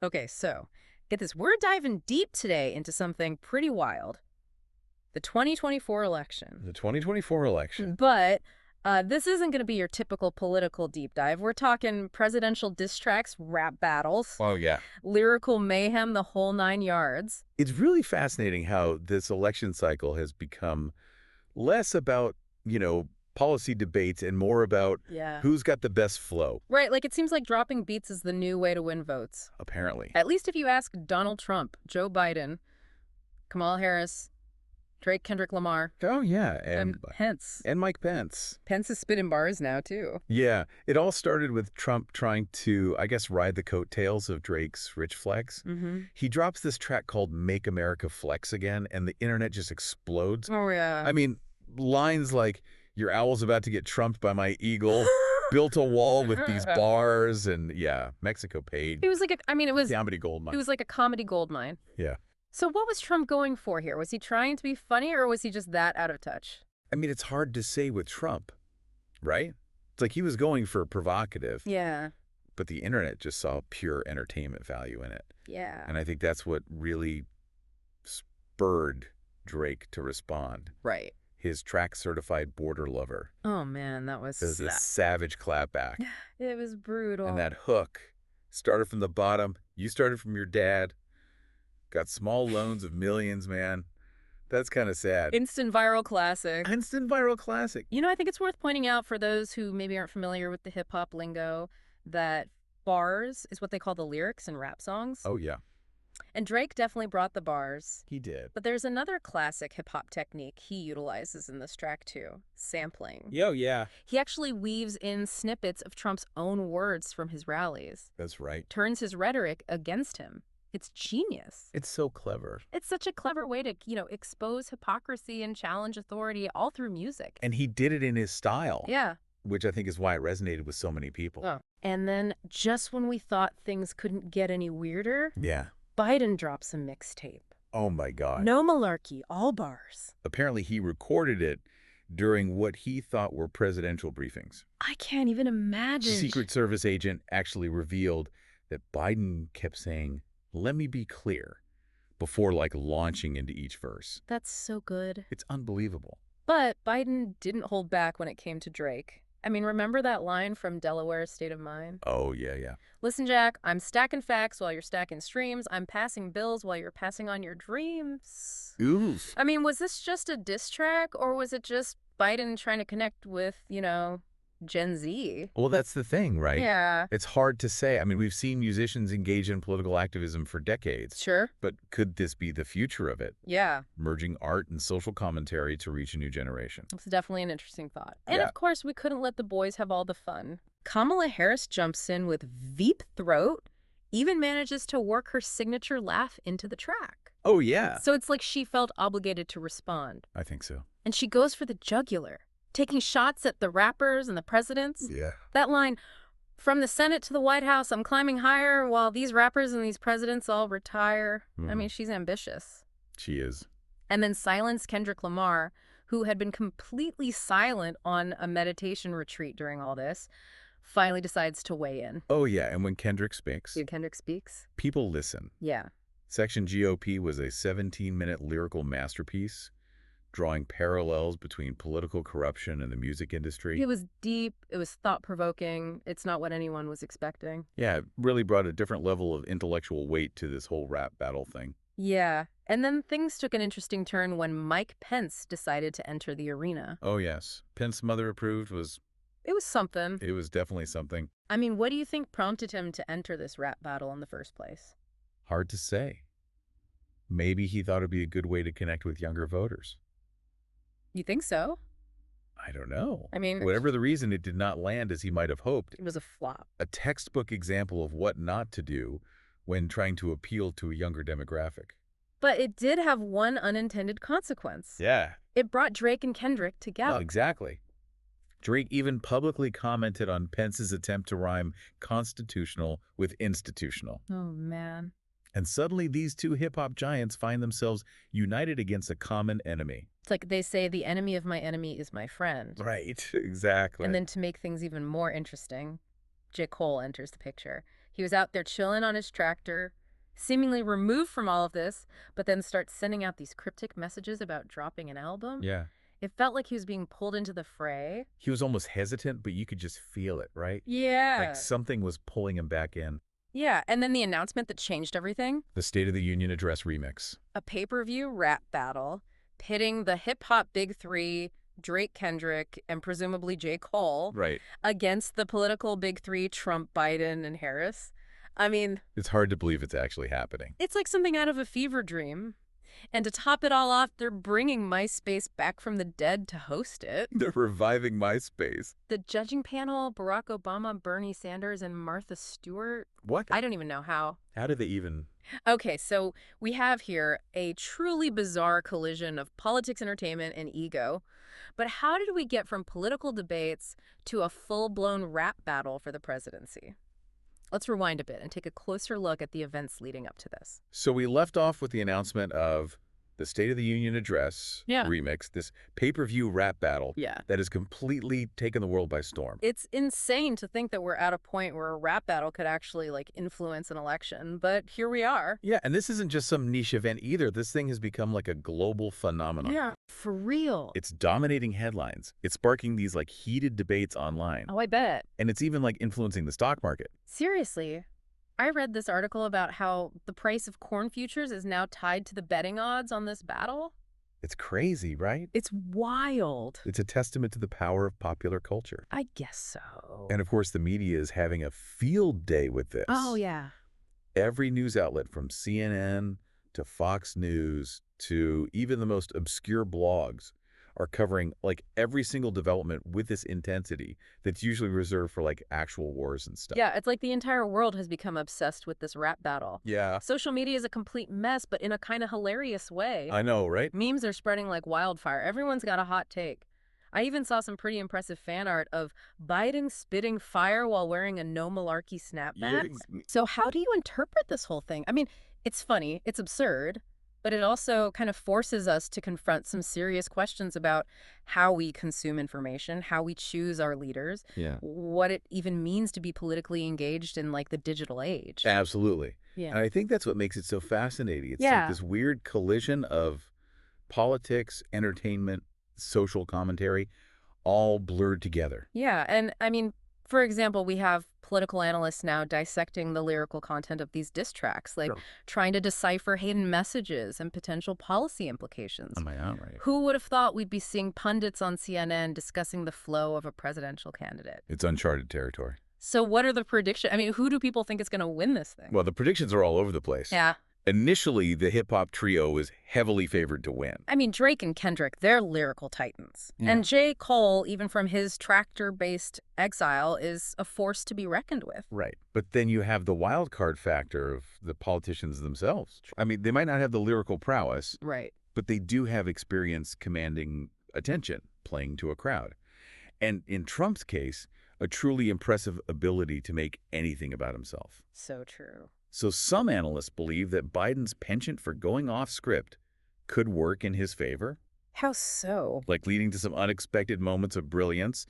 Okay, so get this. We're diving deep today into something pretty wild. The 2024 election. The 2024 election. But this isn't going to be your typical political deep dive. We're talking presidential diss tracks, rap battles, Oh, yeah. lyrical mayhem, the whole 9 yards. It's really fascinating how this election cycle has become less about, policy debates and more about Yeah. who's got the best flow, Right, like it seems like dropping beats is the new way to win votes. apparently. At least if you ask Donald Trump, Joe Biden, Kamala Harris, Drake, Kendrick Lamar, Oh, yeah. and Pence. And Mike Pence. Pence is spitting bars now, too. Yeah. It all started with Trump trying to, I guess, ride the coattails of Drake's Rich Flex. Mm-hmm. He drops this track called Make America Flex Again, and the internet just explodes. Oh, yeah. I mean, lines like, your owl's about to get trumped by my eagle, built a wall with these bars, and yeah, Mexico paid. It was like it was Comedy gold mine. It was like a comedy goldmine. Yeah. So what was Trump going for here? Was he trying to be funny or was he just that out of touch? I mean, it's hard to say with Trump, right? It's like he was going for provocative, Yeah. but the internet just saw pure entertainment value in it. Yeah. And I think that's what really spurred Drake to respond. Right. His track Certified Border Lover. Oh, man, that was There's this savage clapback. It was brutal. And that hook started from the bottom. You started from your dad. Got small loans of millions, man. That's kind of sad. Instant viral classic. Instant viral classic. I think it's worth pointing out for those who maybe aren't familiar with the hip-hop lingo that bars is what they call the lyrics in rap songs. Oh, yeah. And Drake definitely brought the bars. He did. But there's another classic hip-hop technique he utilizes in this track, too. Sampling. Yo, yeah. He actually weaves in snippets of Trump's own words from his rallies. That's right. Turns his rhetoric against him. It's genius. It's so clever. It's such a clever way to, expose hypocrisy and challenge authority all through music. And he did it in his style. Yeah. Which I think is why it resonated with so many people. Oh. And then just when we thought things couldn't get any weirder, Yeah. Biden drops a mixtape. Oh, my God. No malarkey, all bars. Apparently, he recorded it during what he thought were presidential briefings. I can't even imagine. Secret Service agent actually revealed that Biden kept saying, "Let me be clear," before launching into each verse. That's so good. It's unbelievable. But Biden didn't hold back when it came to Drake. I mean, remember that line from Delaware's State of Mind? Oh, yeah, yeah. Listen, Jack, I'm stacking facts while you're stacking streams. I'm passing bills while you're passing on your dreams. Oof. I mean, was this just a diss track or was it just Biden trying to connect with, Gen Z? Well, that's the thing, right? Yeah. It's hard to say. I mean, we've seen musicians engage in political activism for decades. Sure. But could this be the future of it? Yeah. Merging art and social commentary to reach a new generation. It's definitely an interesting thought. And Yeah. of course, we couldn't let the boys have all the fun. Kamala Harris jumps in with Veep Throat, even manages to work her signature laugh into the track. Oh, yeah. So it's like she felt obligated to respond. I think so. And she goes for the jugular, taking shots at the rappers and the presidents. Yeah. That line, from the Senate to the White House, I'm climbing higher while these rappers and these presidents all retire. I mean, she's ambitious. She is. And then silence Kendrick Lamar, who had been completely silent on a meditation retreat during all this, finally decides to weigh in. Oh, yeah. And when Kendrick speaks, Kendrick speaks? people listen. Yeah. Section GOP was a 17-minute lyrical masterpiece, drawing parallels between political corruption and the music industry. It was deep. It was thought-provoking. It's not what anyone was expecting. Yeah, it really brought a different level of intellectual weight to this whole rap battle thing. Yeah. And then things took an interesting turn when Mike Pence decided to enter the arena. Oh, yes. Pence's mother approved It was something. it was definitely something. I mean, what do you think prompted him to enter this rap battle in the first place? Hard to say. Maybe he thought it'd be a good way to connect with younger voters. You think so? I don't know. I mean, Whatever the reason, it did not land as he might have hoped. it was a flop. A textbook example of what not to do when trying to appeal to a younger demographic. But it did have one unintended consequence. Yeah. It brought Drake and Kendrick together. Well, exactly. Drake even publicly commented on Pence's attempt to rhyme constitutional with institutional. Oh, man. And suddenly these two hip-hop giants find themselves united against a common enemy. It's like they say, the enemy of my enemy is my friend. Right, exactly. And then to make things even more interesting, J. Cole enters the picture. He was out there chilling on his tractor, seemingly removed from all of this, but then starts sending out these cryptic messages about dropping an album. Yeah. It felt like he was being pulled into the fray. He was almost hesitant, but you could just feel it, right? Like Yeah. something was pulling him back in. Yeah, and then the announcement that changed everything, The State of the Union Address remix. a pay-per-view rap battle pitting the hip-hop big three, Drake, Kendrick, and presumably J. Cole, Right. against the political big three, Trump, Biden, and Harris. I mean, It's hard to believe it's actually happening. it's like something out of a fever dream. And to top it all off, they're bringing MySpace back from the dead to host it. They're reviving MySpace. The judging panel, Barack Obama, Bernie Sanders, and Martha Stewart. What? I don't even know how. How did they even... Okay, so we have here a truly bizarre collision of politics, entertainment, and ego. But how did we get from political debates to a full-blown rap battle for the presidency? Let's rewind a bit and take a closer look at the events leading up to this. So we left off with the announcement of the State of the Union Address remix, this pay-per-view rap battle that has completely taken the world by storm. It's insane to think that we're at a point where a rap battle could actually, like, influence an election, but here we are. Yeah, and this isn't just some niche event either. This thing has become like a global phenomenon. Yeah, for real. It's dominating headlines. It's sparking these like heated debates online. Oh, I bet. And it's even like influencing the stock market. Seriously. I read this article about how the price of corn futures is now tied to the betting odds on this battle. It's crazy, right? It's wild. It's a testament to the power of popular culture. I guess so. And of course, the media is having a field day with this. Oh, yeah. Every news outlet from CNN to Fox News to even the most obscure blogs are covering like every single development with this intensity that's usually reserved for like actual wars and stuff. Yeah, it's like the entire world has become obsessed with this rap battle. Yeah. Social media is a complete mess, but in a kind of hilarious way. I know, right? Memes are spreading like wildfire. Everyone's got a hot take. I even saw some pretty impressive fan art of Biden spitting fire while wearing a no Malarkey snapback. So how do you interpret this whole thing? I mean, it's funny, it's absurd, but it also kind of forces us to confront some serious questions about how we consume information, how we choose our leaders, what it even means to be politically engaged in like the digital age. Absolutely. Yeah. And I think that's what makes it so fascinating. It's like this weird collision of politics, entertainment, social commentary, all blurred together. Yeah, and I mean, for example, we have political analysts now dissecting the lyrical content of these diss tracks, like trying to decipher hidden messages and potential policy implications. On my own, right? Who would have thought we'd be seeing pundits on CNN discussing the flow of a presidential candidate? It's uncharted territory. So what are the predictions? I mean, who do people think is going to win this thing? Well, the predictions are all over the place. Yeah. Initially, the hip-hop trio was heavily favored to win. I mean, Drake and Kendrick, they're lyrical titans. And J. Cole, even from his tractor-based exile, is a force to be reckoned with. Right. But then you have the wild card factor of the politicians themselves. I mean, they might not have the lyrical prowess, Right. but they do have experience commanding attention, playing to a crowd. And in Trump's case, a truly impressive ability to make anything about himself. So true. So some analysts believe that Biden's penchant for going off script could work in his favor. How so? Like leading to some unexpected moments of brilliance,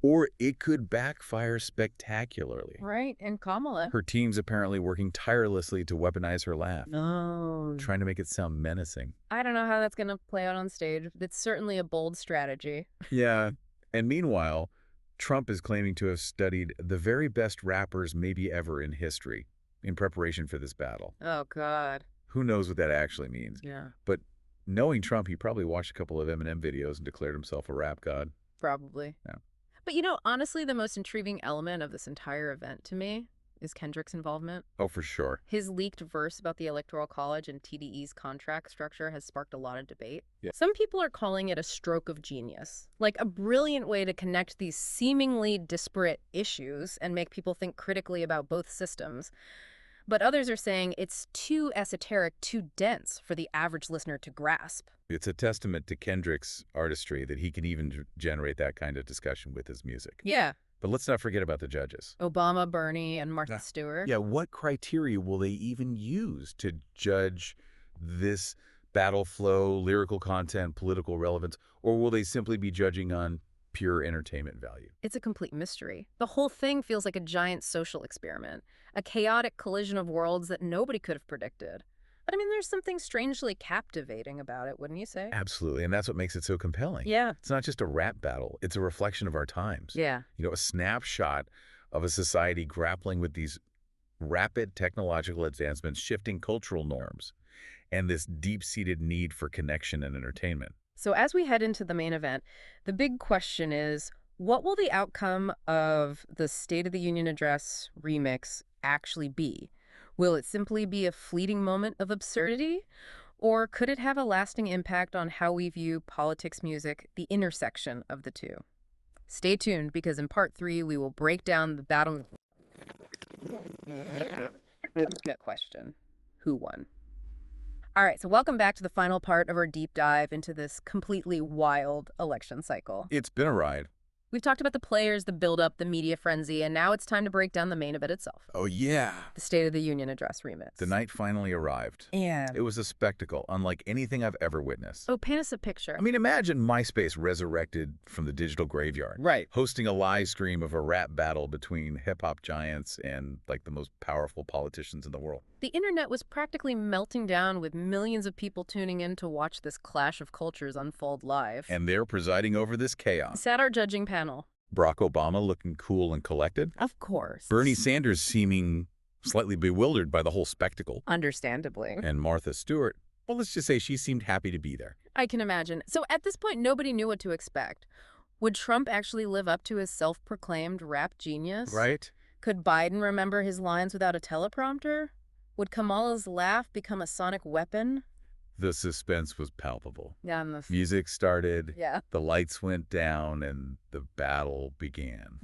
or it could backfire spectacularly. Right, and Kamala. Her team's apparently working tirelessly to weaponize her laugh, No. trying to make it sound menacing. I don't know how that's going to play out on stage. It's certainly a bold strategy. Yeah, and meanwhile, Trump is claiming to have studied the very best rappers maybe ever in history in preparation for this battle. Oh, God. Who knows what that actually means? Yeah. But knowing Trump, he probably watched a couple of Eminem videos and declared himself a rap god. Probably. Yeah. But, you know, honestly, the most intriguing element of this entire event to me is Kendrick's involvement. Oh, for sure. His leaked verse about the Electoral College and TDE's contract structure has sparked a lot of debate. Yeah. Some people are calling it a stroke of genius, like a brilliant way to connect these seemingly disparate issues and make people think critically about both systems. But others are saying it's too esoteric, too dense for the average listener to grasp. It's a testament to Kendrick's artistry that he can even generate that kind of discussion with his music. Yeah. But let's not forget about the judges. Obama, Bernie, and Martha Stewart. Yeah, what criteria will they even use to judge this battle flow, lyrical content, political relevance, or will they simply be judging on pure entertainment value. It's a complete mystery. The whole thing feels like a giant social experiment, a chaotic collision of worlds that nobody could have predicted. But I mean, there's something strangely captivating about it, wouldn't you say? Absolutely, and that's what makes it so compelling. Yeah. It's not just a rap battle, it's a reflection of our times. Yeah. A snapshot of a society grappling with these rapid technological advancements, shifting cultural norms, and this deep-seated need for connection and entertainment. So as we head into the main event, the big question is, what will the outcome of the State of the Union Address remix actually be? Will it simply be a fleeting moment of absurdity? Or could it have a lasting impact on how we view politics, music, the intersection of the two? Stay tuned, because in part 3, we will break down the battle. That question. Who won? All right, so welcome back to the final part of our deep dive into this completely wild election cycle. It's been a ride. We've talked about the players, the build-up, the media frenzy, and now it's time to break down the main event itself. Oh, yeah. The State of the Union Address remix. The night finally arrived. And It was a spectacle unlike anything I've ever witnessed. oh, paint us a picture. I mean, imagine MySpace resurrected from the digital graveyard. Right. Hosting a live stream of a rap battle between hip-hop giants and, the most powerful politicians in the world. The internet was practically melting down, with millions of people tuning in to watch this clash of cultures unfold live. And they're presiding over this chaos. Sat our judging panel. Barack Obama looking cool and collected. Of course. Bernie Sanders seeming slightly bewildered by the whole spectacle. Understandably. And Martha Stewart, well, let's just say she seemed happy to be there. I can imagine. So at this point, nobody knew what to expect. Would Trump actually live up to his self-proclaimed rap genius? Right? Could Biden remember his lines without a teleprompter? Would Kamala's laugh become a sonic weapon? The suspense was palpable. Yeah, Music started, yeah. the lights went down, and the battle began.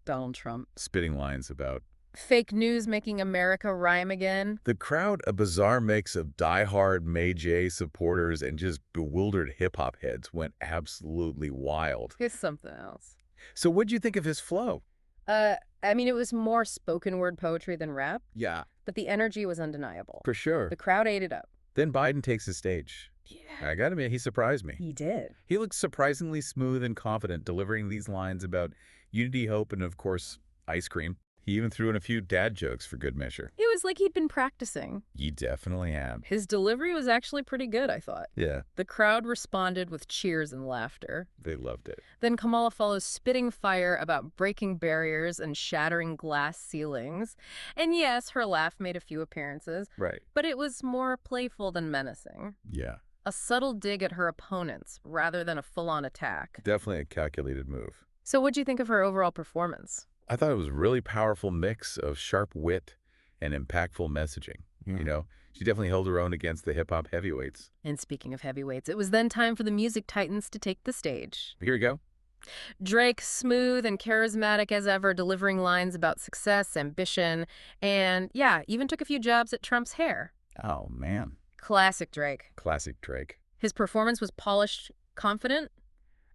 Donald Trump. Spitting lines about Fake news making America rhyme again. the crowd, a bizarre mix of diehard May J supporters and just bewildered hip-hop heads, went absolutely wild. Here's something else. So what'd you think of his flow? I mean, it was more spoken word poetry than rap, Yeah, but the energy was undeniable. for sure. The crowd ate it up. Then Biden takes the stage. Yeah. I gotta admit, he surprised me. He did. He looked surprisingly smooth and confident, delivering these lines about unity, hope, and, of course, ice cream. He even threw in a few dad jokes for good measure. It was like he'd been practicing. He definitely had. His delivery was actually pretty good, I thought. Yeah, The crowd responded with cheers and laughter. they loved it. Then Kamala follows spitting fire about breaking barriers and shattering glass ceilings. And yes, her laugh made a few appearances, Right. but it was more playful than menacing. Yeah, A subtle dig at her opponents rather than a full-on attack. definitely a calculated move. So what'd you think of her overall performance? I thought it was a really powerful mix of sharp wit and impactful messaging. She definitely held her own against the hip-hop heavyweights. And speaking of heavyweights, it was then time for the music titans to take the stage. Here we go. Drake, smooth and charismatic as ever, delivering lines about success, ambition, and yeah, even took a few jabs at Trump's hair. Oh, man. Classic Drake. Classic Drake. His performance was polished, confident,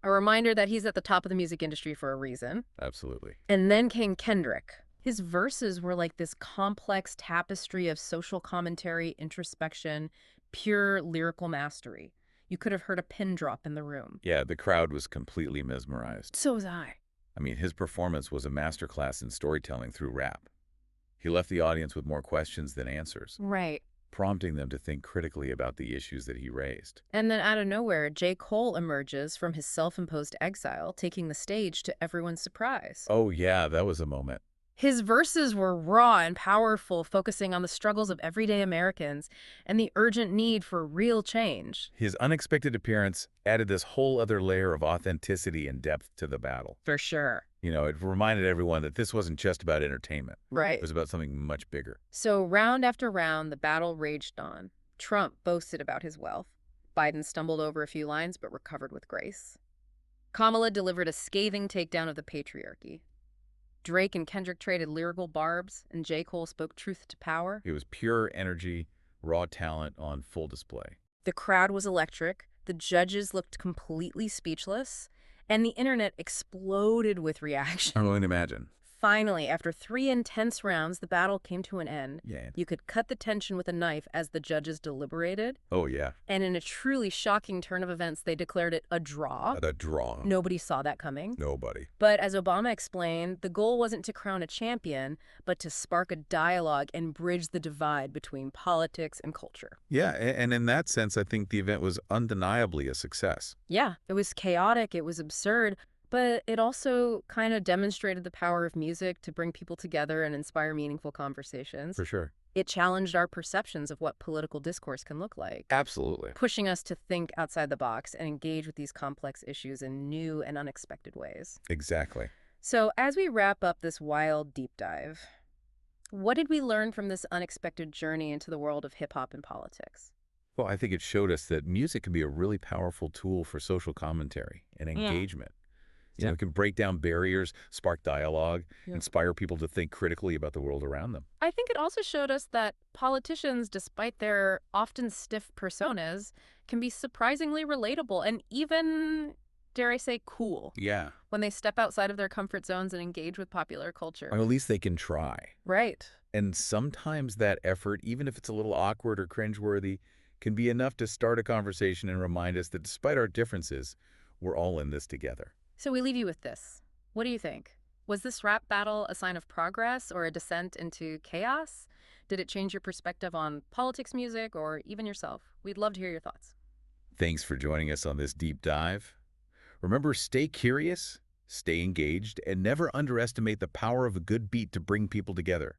a reminder that he's at the top of the music industry for a reason. Absolutely. And then came Kendrick. His verses were like this complex tapestry of social commentary, introspection, pure lyrical mastery. You could have heard a pin drop in the room. Yeah, the crowd was completely mesmerized. So was I. I mean, his performance was a masterclass in storytelling through rap. He left the audience with more questions than answers, Right. prompting them to think critically about the issues that he raised. And then out of nowhere, J. Cole emerges from his self-imposed exile, taking the stage to everyone's surprise. Oh, yeah, that was a moment. His verses were raw and powerful, focusing on the struggles of everyday Americans and the urgent need for real change. His unexpected appearance added this whole other layer of authenticity and depth to the battle. For sure. It reminded everyone that this wasn't just about entertainment. Right. It was about something much bigger. So round after round, the battle raged on. Trump boasted about his wealth. Biden stumbled over a few lines but recovered with grace. Kamala delivered a scathing takedown of the patriarchy. Drake and Kendrick traded lyrical barbs, and J. Cole spoke truth to power. It was pure energy, raw talent on full display. The crowd was electric, the judges looked completely speechless, and the internet exploded with reaction. I'm going to imagine. Finally, after 3 intense rounds, the battle came to an end. Yeah. You could cut the tension with a knife as the judges deliberated. Oh, yeah. And in a truly shocking turn of events, they declared it a draw. A draw. Nobody saw that coming. Nobody. But as Obama explained, the goal wasn't to crown a champion, but to spark a dialogue and bridge the divide between politics and culture. Yeah, and in that sense, I think the event was undeniably a success. Yeah, it was chaotic, it was absurd, but it also kind of demonstrated the power of music to bring people together and inspire meaningful conversations. For sure. It challenged our perceptions of what political discourse can look like, Absolutely. pushing us to think outside the box and engage with these complex issues in new and unexpected ways. Exactly. So as we wrap up this wild deep dive, what did we learn from this unexpected journey into the world of hip-hop and politics? Well, I think it showed us that music can be a really powerful tool for social commentary and engagement. It can break down barriers, spark dialogue, inspire people to think critically about the world around them. I think it also showed us that politicians, despite their often stiff personas, can be surprisingly relatable and even, dare I say, cool. Yeah. When they step outside of their comfort zones and engage with popular culture. Or at least they can try. Right. And sometimes that effort, even if it's a little awkward or cringeworthy, can be enough to start a conversation and remind us that despite our differences, we're all in this together. So we leave you with this. What do you think? Was this rap battle a sign of progress or a descent into chaos? Did it change your perspective on politics, music, or even yourself? We'd love to hear your thoughts. Thanks for joining us on this deep dive. Remember, stay curious, stay engaged, and never underestimate the power of a good beat to bring people together.